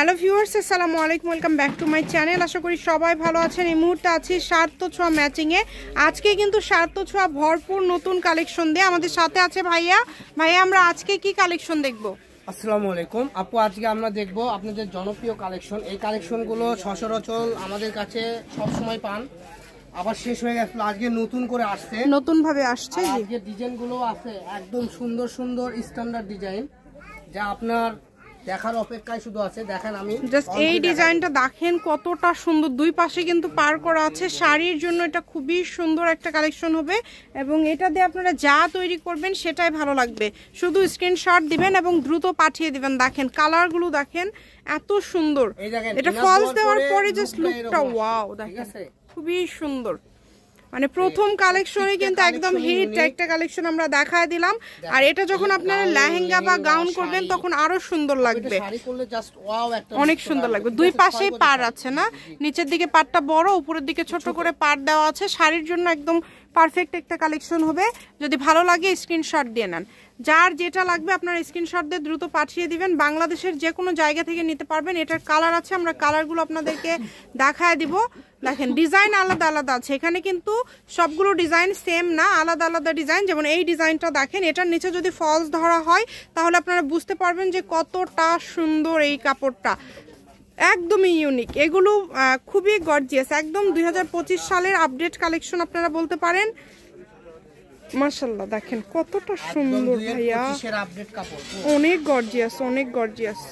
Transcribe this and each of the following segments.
Hello viewers, আসসালামু আলাইকুম, welcome back to my channel. আশা করি সবাই ভালো আছেন। এই মুহূর্তে আছি সার্থ ছোঁয়া ম্যাচিংয়ে। আজকে কিন্তু সার্থ ছোঁয়া ভরপুর নতুন কালেকশন দিয়ে আমাদের সাথে আছে ভাইয়া। আমরা আজকে কি কালেকশন দেখব? আসসালামু আলাইকুম আপু, আজকে আমরা দেখব আপনাদের জনপ্রিয় কালেকশন। এই কালেকশনগুলো সচরাচর আমাদের কাছে সবসময় পান, আবার শেষ হয়ে গেছে, আজকে নতুন করে আসছে, নতুন ভাবে আসছে। আজকে ডিজাইনগুলো আছে একদম সুন্দর সুন্দর স্ট্যান্ডার্ড ডিজাইন, যা আপনার দেখার অপেক্ষায় শুধু আছে। দেখেন, আমি জাস্ট এই ডিজাইনটা দেখেন কতটা সুন্দর, দুই পাশে কিন্তু পার করা আছে। শাড়ির জন্য এটা খুবই সুন্দর একটা কালেকশন হবে এবং এটা দিয়ে আপনারা যা তৈরি করবেন সেটাই ভালো লাগবে। শুধু স্ক্রিনশট দিবেন এবং দ্রুত পাঠিয়ে দিবেন। দেখেন কালারগুলো দেখেন এত সুন্দর। এটা ফলস দেওয়ার পরে জাস্ট লুকটা ওয়াও, দেখেন খুবই সুন্দর। মানে প্রথম কালেকশনে কিন্তু একদম হিট একটা কালেকশন আমরা দেখায় দিলাম। আর এটা যখন আপনারা লেহেঙ্গা বা গাউন করবেন তখন আরো সুন্দর লাগবে, অনেক সুন্দর লাগবে। দুই পাশেই পার আছে না, নিচের দিকে পারটা বড়, উপরের দিকে ছোট করে পার দেওয়া আছে। শাড়ির জন্য একদম পারফেক্ট একটা কালেকশন হবে। যদি ভালো লাগে স্ক্রিনশট দিয়ে নেন। যার যেটা লাগবে আপনারা স্ক্রিনশট দিয়ে দ্রুত পাঠিয়ে দিবেন। বাংলাদেশের যে কোনো জায়গা থেকে নিতে পারবেন। এটার কালার আছে, আমরা কালারগুলো আপনাদেরকে দেখায় দিব। দেখেন ডিজাইন আলাদা আলাদা আছে, এখানে কিন্তু সবগুলো ডিজাইন সেম না, আলাদা আলাদা ডিজাইন। যেমন এই ডিজাইনটা দেখেন, এটার নিচে যদি ফলস ধরা হয় তাহলে আপনারা বুঝতে পারবেন যে কতটা সুন্দর এই কাপড়টা, একদমই ইউনিক। এগুলো খুবই গর্জিয়াস, একদম 2025 সালের আপডেট কালেকশন আপনারা বলতে পারেন। মাশাআল্লাহ দেখেন কতটা সুন্দর ভাইয়া, অনেক গর্জিয়াস, অনেক গর্জিয়াস।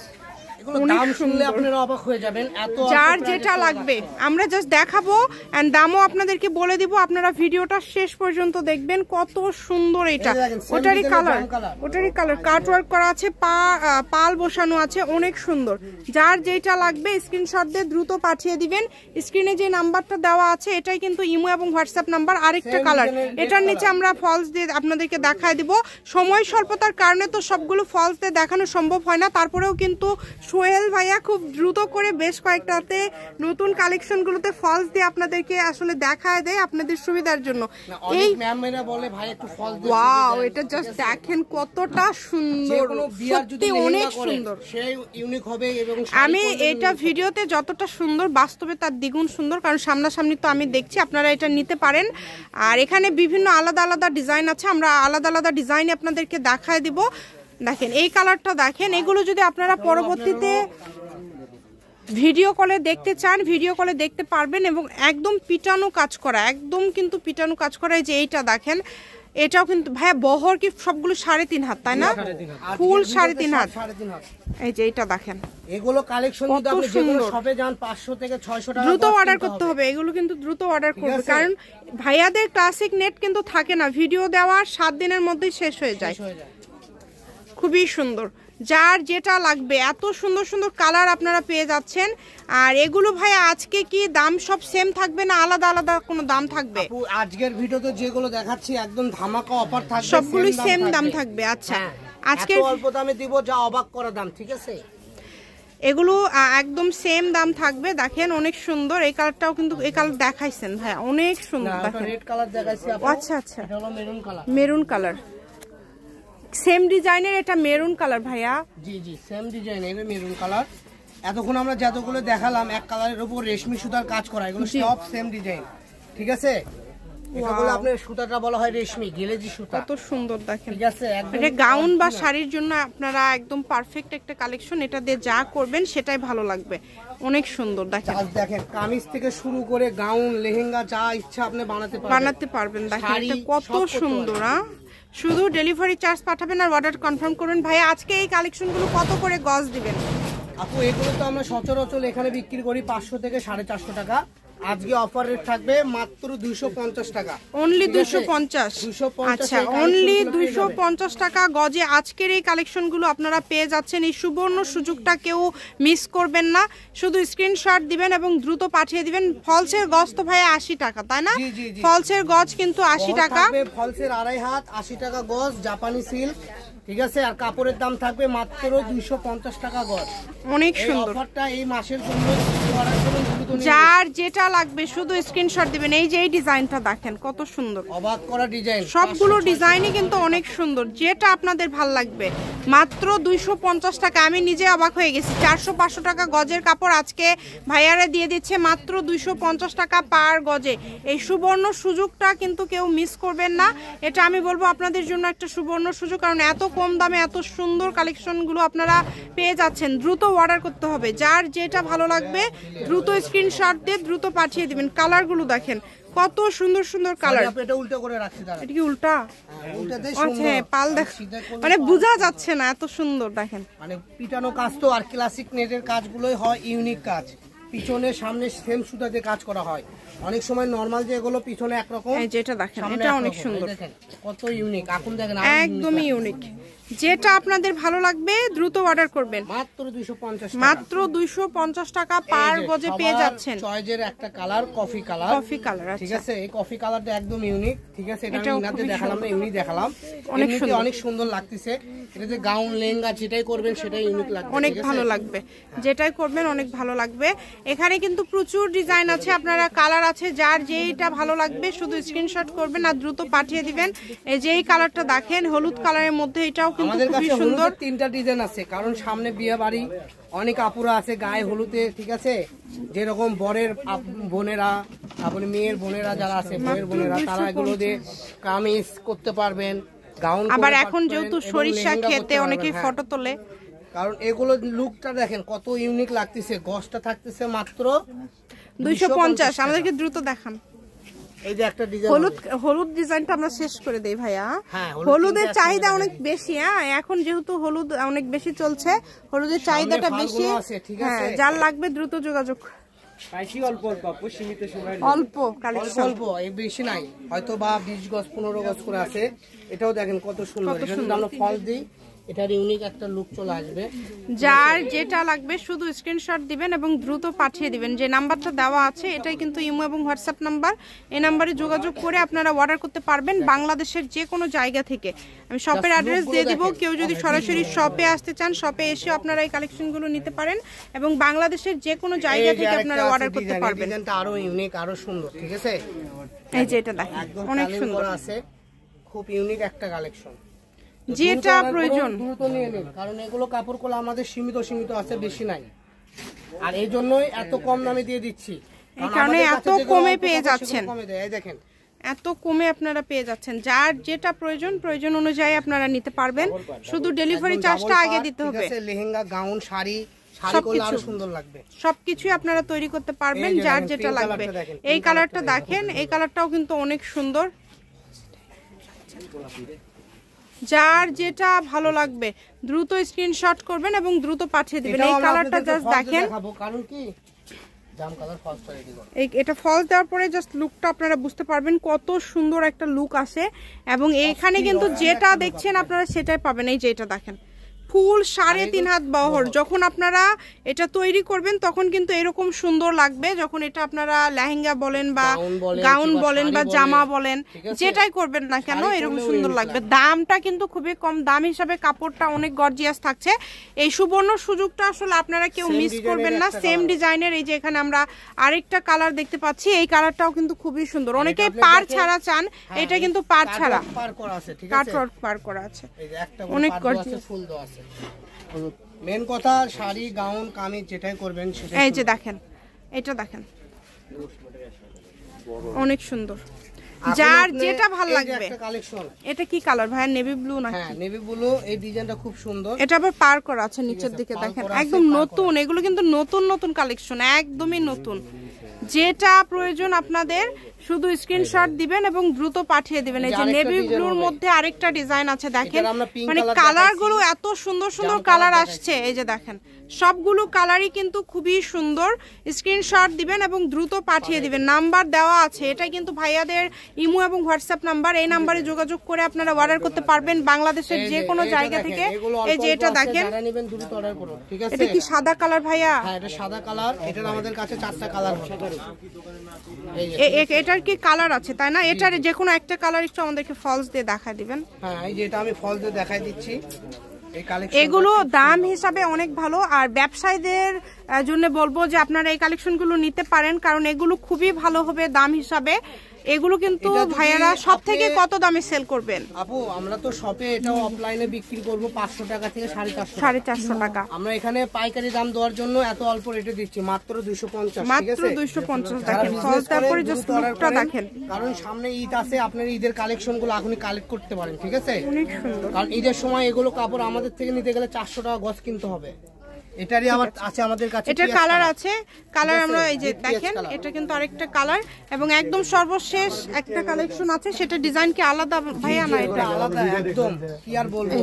যার যেটা লাগবে আমরা জাস্ট দেখাবো এন্ড দামও আপনাদেরকে বলে দিব। আপনারা ভিডিওটা শেষ পর্যন্ত দেখবেন। কত সুন্দর এটা, ওটারই কালার কাটওয়ার্ক করা আছে, পাল বসানো আছে, অনেক সুন্দর। যার যেটা লাগবে স্ক্রিনশট দিয়ে দ্রুত পাঠিয়ে দিবেন। স্ক্রিনে যে নাম্বারটা দেওয়া আছে এটাই কিন্তু ইমো এবং হোয়াটসঅ্যাপ নাম্বার। আরেকটা কালার, এটার নিচে আমরা ফলস দিয়ে আপনাদেরকে দেখায় দিব। সময় স্বল্পতার কারণে তো সবগুলো ফলস দিয়ে দেখানো সম্ভব হয় না, তারপরেও কিন্তু সোহেল ভাইয়া খুব দ্রুত করে বেশ কয়েকটাতে নতুন কালেকশনগুলোতে ফলস দিয়ে আপনাদেরকে আসলে দেখায় দেয় আপনাদের সুবিধার জন্য। এই ম্যামেরা বলে ভাই একটু ফলস দিন। ওয়াও, এটা জাস্ট দেখেন কতটা সুন্দর, সত্যি অনেক সুন্দর, সেই ইউনিক হবে। এবং আমি এটা ভিডিওতে যতটা সুন্দর বাস্তবে তার দ্বিগুণ সুন্দর, কারণ সামনাসামনি তো আমি দেখছি। আপনারা এটা নিতে পারেন। আর এখানে বিভিন্ন আলাদা আলাদা ডিজাইন আছে, আমরা আলাদা আলাদা ডিজাইন আপনাদেরকে দেখায় দিব। দেখেন এই কালারটা দেখেন। এগুলো যদি আপনারা পরবর্তীতে ভিডিও কলে দেখতে চান, ভিডিও কলে দেখতে পারবেন। এবং একদম পিটানো কাজ করা, একদম কিন্তু পিটানো কাজ করা। এই যে এইটা দেখেন, এটাও কিন্তু ভাইয়া বহর কি সবগুলো 3.5 হাত, তাই না? ফুল 3.5 হাত। এই যে এইটা দেখেন, এগুলো কালেকশন কিন্তু আপনি যেগুলো শপে যান 500 থেকে 600 টাকা দ্রুত অর্ডার করতে হবে। এগুলো কিন্তু দ্রুত অর্ডার করবে, কারণ ভাইয়াদের ক্লাসিক নেট কিন্তু থাকে না, ভিডিও দেওয়ার 7 দিনের মধ্যেই শেষ হয়ে যায়। খুবই সুন্দর, যার যেটা লাগবে এত সুন্দর সুন্দর কালার আপনারা পেয়ে যাচ্ছেন। আর এগুলো ভাই আজকে কি দাম সব সেম থাকবে না আলাদা আলাদা কোনো দাম থাকবে? আজকের ভিডিওতে যেগুলো দেখাচ্ছি একদম ধামাকা অফার থাকবে, সবগুলোই সেম দাম থাকবে। আচ্ছা, আজকে অল্প দামে দিব যা অবাক করা দাম, ঠিক আছে? এগুলো একদম সেম দাম থাকবে। দেখেন অনেক সুন্দর। এই কালারটাও কিন্তু, এই কালার দেখাইছেন ভাই, অনেক সুন্দর। দেখেন রেড কালার দেখাইছি আপু। আচ্ছা আচ্ছা, এটা হলো maroon colour. Maroon colour, same ডিজাইনের এটা মেরুন কালার ভাইয়া। জি জি, সেম ডিজাইনের মেরুন কালার। এতক্ষণ আমরা যতগুলো দেখালাম এক কালারের উপর রেশমি সুতার কাজ করা, এগুলো সব সেম ডিজাইন, ঠিক আছে? এগুলো আপনার সুতাটা বলা হয় রেশমি গেলেজি সুতা। কত সুন্দর দেখেন, ঠিক আছে? এটা গাউন বা শাড়ির জন্য আপনারা একদম পারফেক্ট একটা কালেকশন। এটা দিয়ে যা করবেন সেটাই ভালো লাগবে, অনেক সুন্দর। দেখেন দেখেন কামিজ থেকে শুরু করে গাউন, লেহেঙ্গা যা ইচ্ছা আপনি বানাতে পারবেন। দেখেন এটা কত সুন্দর। শুধু ডেলিভারি চার্জ পাঠাবেন আর অর্ডার কনফার্ম করবেন। ভাই আজকে এই কালেকশনগুলো কত করে গজ দিবেন? আপু এগুলো তো আমরা সচরাচর এখানে বিক্রি করি 500 থেকে 450 টাকা। আজকে অফার রেট থাকবে মাত্র 250 টাকা, অনলি 250। আচ্ছা, অনলি 250 টাকা গজে আজকের এই কালেকশনগুলো আপনারা পেয়ে যাচ্ছেন। এই সুবর্ণ সুযোগটা কেউ মিস করবেন না। শুধু স্ক্রিনশট দিবেন এবং দ্রুত পাঠিয়ে দিবেন। ফলসের গজ তো ভাই 80 টাকা, তাই না? ফলসের গজ কিন্তু 80 টাকা, ফলসের 2.5 হাত 80 টাকা গজ, জাপানি সিল্ক, ঠিক আছে। আর কাপড়ের দাম থাকবে মাত্র 250 টাকা গজ। অনেক সুন্দর অফারটা এই মাসের জন্য। যার যেটা লাগবে শুধু স্ক্রিনশট দিবেন। এই যে এই ডিজাইনটা দেখেন কত সুন্দর, অবাক করা ডিজাইন, সবগুলো ডিজাইনই কিন্তু অনেক সুন্দর। যেটা আপনাদের ভাল লাগবে মাত্র 250 টাকা। আমি নিজে অবাক হয়ে গেছি, 400-500 টাকা গজের কাপড় আজকে ভাইয়ারা দিয়ে দিচ্ছে মাত্র 250 টাকা পার গজে। এই সুবর্ণ সুযোগটা কিন্তু কেউ মিস করবেন না। এটা আমি বলবো আপনাদের জন্য একটা সুবর্ণ সুযোগ, কারণ এত কম দামে এত সুন্দর কালেকশনগুলো আপনারা পেয়ে যাচ্ছেন। দ্রুত অর্ডার করতে হবে। যার যেটা ভালো লাগবে দ্রুত স্ক্রিনশট দিয়ে দ্রুত পাঠিয়ে দিবেন। কালারগুলো দেখেন কত সুন্দর সুন্দর কালার। এটা উল্টো করে রাখছি, দাঁড়া। এটা কি উল্টা? উল্টাতেই আচ্ছা সুন্দর। পাল দেখ, মানে বোঝা যাচ্ছে না, এত সুন্দর দেখেন। মানে পিটানো কাজ তো, আর ক্লাসিক নেটের কাজগুলোই হয় ইউনিক কাজ। পিছনে সামনে সেম সুতাতে কাজ করা হয়। অনেক সময় নরমাল যেগুলো পিছনে একরকম, এই যেটা দেখেন এটা অনেক সুন্দর, দেখেন কত ইউনিক। এখন দেখেন একদমই ইউনিক। যেটা আপনাদের ভালো লাগবে দ্রুত অর্ডার করবেন। মাত্র 250 টাকা, মাত্র 250 টাকা পার গজে পেয়ে যাচ্ছেন। চয়েজের একটা colour coffee colour, coffee colour. ঠিক আছে। এই কফি কালারটা একদম ইউনিক, ঠিক আছে। এটা আমি ইনাতে দেখালাম না, এমনি দেখালাম। অনেক সুন্দর, অনেক সুন্দর লাগতেছে। এটাতে গাউন লেহেঙ্গা যেটাই করবেন সেটাই ইউনিক লাগবে, অনেক ভালো লাগবে। যেটাই করবেন অনেক ভালো লাগবে। এখানে কিন্তু প্রচুর ডিজাইন আছে, আপনারা কালার আছে। যার যেইটা ভালো লাগবে শুধু স্ক্রিনশট করবেন আর দ্রুত পাঠিয়ে দিবেন। এই যে এই কালারটা দেখেন হলুদ কালারের মধ্যে, এটাও কিন্তু খুবই সুন্দর। 3টা ডিজাইন আছে, কারণ সামনে বিয়ে বাড়ি, অনেক আপুরা আছে গায়ে হলুদে, ঠিক আছে। যেরকম বরের বোনেরা, আপনি মেয়ের বোনেরা যারা আছে, বরের বোনেরা, তারা এগুলো দিয়ে কামিজ করতে পারবেন, গাউন। আবার এখন যেহেতু সরিষা খেতে অনেকেই ফটো তোলে, কারণ এগুলো লুকটা দেখেন কত ইউনিক লাগতেছে। গজটা থাকতেছে মাত্র 250। আমাদেরকে দ্রুত দেখান। এই যে একটা ডিজাইন, হলুদ ডিজাইনটা আমরা শেষ করে দেই ভাইয়া। হলুদের চাহিদা অনেক বেশি। হ্যাঁ, এখন যেহেতু হলুদ অনেক বেশি চলছে, হলুদের চাহিদাটা বেশি। হ্যাঁ, যার লাগবে দ্রুত যোগাযোগ। অল্প কালেকশন, অল্প, এই বেশি নাই, হয়তো বা 20 গজ 15 গজ করে আছে। এটাও দেখেন কত সুন্দর। এটা আমরা ফল দিই, এটার ইউনিক একটা লুক চলে আসবে। যার যেটা লাগবে শুধু স্ক্রিনশট দিবেন এবং দ্রুত পাঠিয়ে দিবেন। যে নাম্বারটা দেওয়া আছে এটাই কিন্তু ইমো এবং হোয়াটসঅ্যাপ নাম্বার। এই নাম্বারে যোগাযোগ করে আপনারা অর্ডার করতে পারবেন বাংলাদেশের যে কোনো জায়গা থেকে। আমি শপের অ্যাড্রেস দিয়ে দিব। কেউ যদি সরাসরি শপে আসতে চান, শপে এসে আপনারা এই কালেকশনগুলো নিতে পারেন এবং বাংলাদেশের যে কোনো জায়গা থেকে আপনারা অর্ডার করতে পারবেন। ডিজাইনটা আরো ইউনিক, আরো সুন্দর, ঠিক আছে। এই যে এটা দেখেন অনেক সুন্দর আছে, খুব ইউনিক একটা কালেকশন। যেটা প্রয়োজন দ্রুত নিয়ে নিন, কারণ এগুলো কাপড়গুলো আমাদের সীমিত আছে, বেশি নাই। আর এই জন্যই এত কম দামে দিয়ে দিচ্ছি, এই কারণে এত কমে পেয়ে যাচ্ছেন। এই দেখেন এত কমে আপনারা পেয়ে যাচ্ছেন। যার যেটা প্রয়োজন অনুযায়ী আপনারা নিতে পারবেন। শুধু ডেলিভারি চার্জটা আগে দিতে হবে। লেহেঙ্গা, গাউন, শাড়ি আরো সুন্দর লাগবে। সবকিছুই আপনারা তৈরি করতে পারবেন যার যেটা লাগবে। এই কালারটা দেখেন, এই কালারটাও কিন্তু অনেক সুন্দর। যার যেটা ভালো লাগবে দ্রুত স্ক্রিনশট করবেন এবং দ্রুত পাঠিয়ে দিবেন। এই কালারটা জাস্ট দেখেন, কারণ কি এটা ফলস দেওয়ার পরে জাস্ট লুকটা আপনারা বুঝতে পারবেন কত সুন্দর একটা লুক আসে। এবং এখানে কিন্তু যেটা দেখছেন আপনারা সেটাই পাবেন। এই যে এটা দেখেন ফুল 3.5 হাত বহর। যখন আপনারা এটা তৈরি করবেন তখন কিন্তু এরকম সুন্দর লাগবে। যখন এটা আপনারা লেহেঙ্গা বলেন বা গাউন বলেন বা জামা বলেন, যেটাই করবেন না কেন এরকম সুন্দর লাগবে। দামটা কিন্তু খুবই কম, দাম হিসাবে কাপড়টা অনেক গর্জিয়াস থাকছে। এই সুবর্ণ সুযোগটা আসলে আপনারা কেউ মিস করবেন না। সেম ডিজাইনের এই যে এখানে আমরা আরেকটা কালার দেখতে পাচ্ছি, এই কালারটাও কিন্তু খুবই সুন্দর। অনেকেই পার ছাড়া চান, এটা কিন্তু পার ছাড়া, কাটওয়ার্ক পার করা আছে, অনেক গর্জিয়াস ফুল দেওয়া আছে। মেন কথা শাড়ি, গাউন, কামিজ যেটাই করবেন সেটা। এই যে দেখেন, এটা দেখেন অনেক সুন্দর। যার যেটা ভালো লাগবে। এটা কি কালার ভাই? নেভি ব্লু না? হ্যাঁ, নেভি ব্লু। এই ডিজাইনটা খুব সুন্দর। এটা আবার পার করা আছে নিচের দিকে দেখেন, একদম নতুন। এগুলো কিন্তু নতুন কালেকশন, একদমই নতুন। যেটা প্রয়োজন আপনাদের শুধু স্ক্রিনশট দিবেন এবং দ্রুত পাঠিয়ে দিবেন। এই যে নেভি ব্লুর মধ্যে আরেকটা ডিজাইন আছে দেখেন, মানে কালারগুলো এত সুন্দর কালার আসছে। এই যে দেখেন সবগুলো কালারই কিন্তু খুবই সুন্দর। স্ক্রিনশট দিবেন এবং দ্রুত পাঠিয়ে দিবেন। নাম্বার দেওয়া আছে, এটা কিন্তু ভাইয়াদের ইমো এবং হোয়াটসঅ্যাপ নাম্বার। এই নাম্বারে যোগাযোগ করে আপনারা অর্ডার করতে পারবেন বাংলাদেশের যে কোনো জায়গা থেকে। এই যে এটা দেখেন, দ্রুত অর্ডার করুন, ঠিক আছে। এটা কি সাদা কালার ভাইয়া? হ্যাঁ, এটা সাদা কালার। এটার আমাদের কাছে 4টা কালার হবে। এটার কি কালার আছে তাই না? এটার যে কোনো একটা কালার একটু আমাদেরকে ফলস দিয়ে দেখায় দিবেন। হ্যাঁ, এই যে এটা আমি ফলস দিয়ে দেখাই দিচ্ছি। এগুলো দাম হিসাবে অনেক ভালো, আর ব্যবসায়ীদের জন্য বলবো যে আপনারা এই কালেকশনগুলো নিতে পারেন, কারণ এগুলো খুবই ভালো হবে দাম হিসাবে। এগুলো কিন্তু ভাইয়ারা সব থেকে কত দামে সেল করবেন? আপু আমরা তো শপে এটা অফলাইনে বিক্রি করব 500 টাকা থেকে 450 টাকা। আমরা এখানে পাইকারি দাম দেওয়ার জন্য এত অল্প রেটে দিচ্ছি, মাত্র 250। মাত্র 250। দেখেন ফলস, তারপরে জাস্ট লুকটা দেখেন, কারণ সামনে ঈদ আছে, আপনার ঈদের কালেকশনগুলো এখনই কালেক্ট করতে পারেন, ঠিক আছে? অনেক সুন্দর। কারণ ঈদের সময় এগুলো কাপড় আমাদের থেকে নিতে গেলে 400 টাকা গজ কিনতে হবে। এটারই আবার আছে আমাদের কাছে, এটার কালার আছে, কালার আমরা এই যে দেখেন এটা কিন্তু আরেকটা কালার, এবং একদম সর্বশেষ একটা কালেকশন আছে, সেটা ডিজাইন কি আলাদা ভাইয়া? না এটা আলাদা একদম, কি আর বলবো,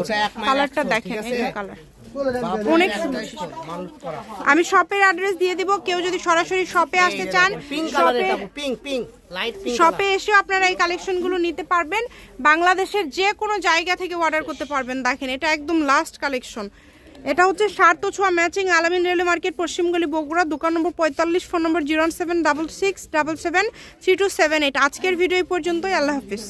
কালারটা দেখেন, এই কালার অনেক সুন্দর। আমি শপের অ্যাড্রেস দিয়ে দিব, কেউ যদি সরাসরি শপে আসতে চান শপে এসে আপনারা এই কালেকশনগুলো নিতে পারবেন। বাংলাদেশের যে কোনো জায়গা থেকে অর্ডার করতে পারবেন। দেখেন এটা একদম লাস্ট কালেকশন। এটা হচ্ছে শার্ট ও ছোঁয়া ম্যাচিং, আলামিন রেলওয়ে মার্কেট, পশ্চিমগলি, বগুড়া, দোকান নম্বর 45, ফোন নম্বর 076773278। আজকের ভিডিও পর্যন্তই। আল্লাহ হাফিজ।